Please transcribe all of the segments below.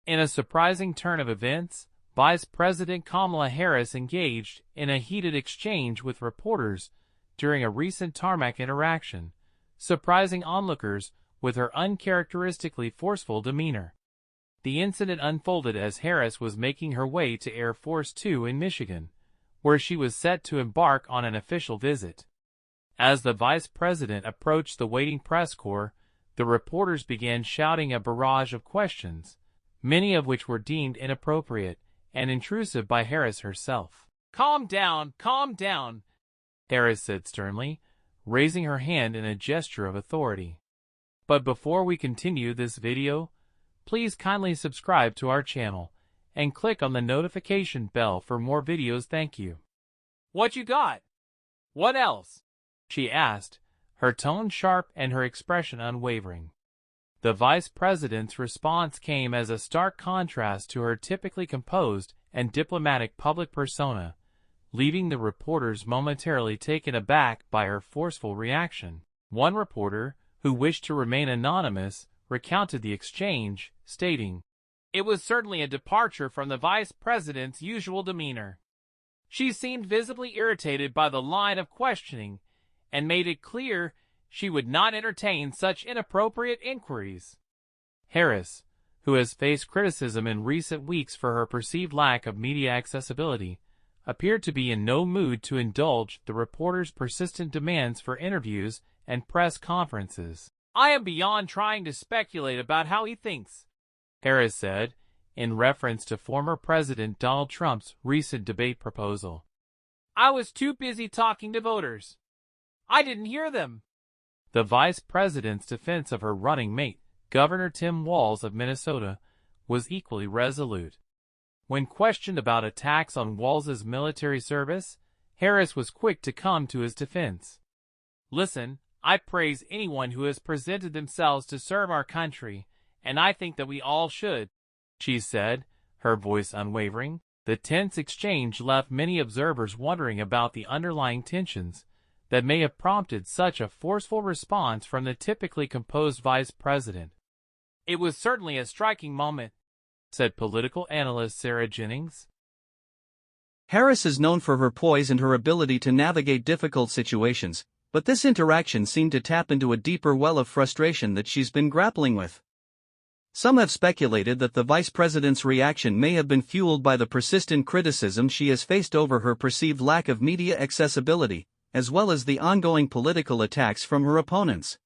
In a surprising turn of events, Vice President Kamala Harris engaged in a heated exchange with reporters during a recent tarmac interaction, surprising onlookers with her uncharacteristically forceful demeanor. The incident unfolded as Harris was making her way to Air Force Two in Michigan, where she was set to embark on an official visit. As the vice president approached the waiting press corps, the reporters began shouting a barrage of questions, many of which were deemed inappropriate and intrusive by Harris herself. "Calm down, Harris said sternly, raising her hand in a gesture of authority. But before we continue this video, please kindly subscribe to our channel and click on the notification bell for more videos. Thank you. "What you got? What else?" she asked, her tone sharp and her expression unwavering. The vice president's response came as a stark contrast to her typically composed and diplomatic public persona, leaving the reporters momentarily taken aback by her forceful reaction. One reporter, who wished to remain anonymous, recounted the exchange, stating, "It was certainly a departure from the vice president's usual demeanor. She seemed visibly irritated by the line of questioning and made it clear she would not entertain such inappropriate inquiries." Harris, who has faced criticism in recent weeks for her perceived lack of media accessibility, appeared to be in no mood to indulge the reporter's persistent demands for interviews and press conferences. "I am beyond trying to speculate about how he thinks," Harris said, in reference to former President Donald Trump's recent debate proposal. "I was too busy talking to voters. I didn't hear them." The vice president's defense of her running mate, Governor Tim Walz of Minnesota, was equally resolute. When questioned about attacks on Walz's military service, Harris was quick to come to his defense. "Listen, I praise anyone who has presented themselves to serve our country, and I think that we all should," she said, her voice unwavering. The tense exchange left many observers wondering about the underlying tensions that may have prompted such a forceful response from the typically composed vice president. "It was certainly a striking moment," said political analyst Sarah Jennings. Harris is known for her poise and her ability to navigate difficult situations, but this interaction seemed to tap into a deeper well of frustration that she's been grappling with. Some have speculated that the vice president's reaction may have been fueled by the persistent criticism she has faced over her perceived lack of media accessibility, as well as the ongoing political attacks from her opponents.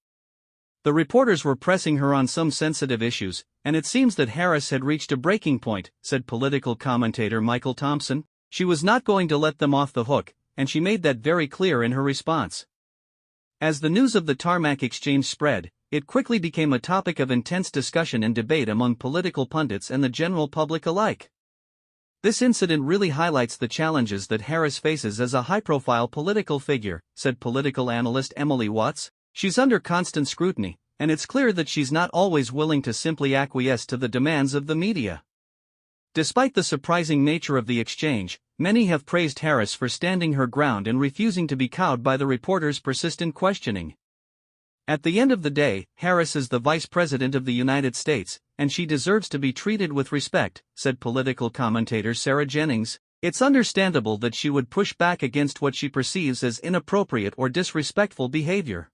The reporters were pressing her on some sensitive issues, and it seems that Harris had reached a breaking point, said political commentator Michael Thompson. She was not going to let them off the hook, and she made that very clear in her response. As the news of the tarmac exchange spread, it quickly became a topic of intense discussion and debate among political pundits and the general public alike. This incident really highlights the challenges that Harris faces as a high-profile political figure, said political analyst Emily Watts. She's under constant scrutiny, and it's clear that she's not always willing to simply acquiesce to the demands of the media. Despite the surprising nature of the exchange, many have praised Harris for standing her ground and refusing to be cowed by the reporters' persistent questioning. At the end of the day, Harris is the Vice President of the United States, and she deserves to be treated with respect, said political commentator Sarah Jennings. It's understandable that she would push back against what she perceives as inappropriate or disrespectful behavior.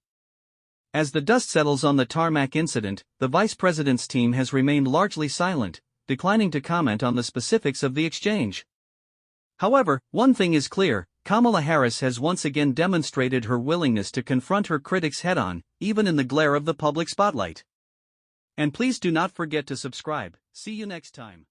As the dust settles on the tarmac incident, the Vice President's team has remained largely silent, declining to comment on the specifics of the exchange. However, one thing is clear: Kamala Harris has once again demonstrated her willingness to confront her critics head-on, even in the glare of the public spotlight. And please do not forget to subscribe. See you next time.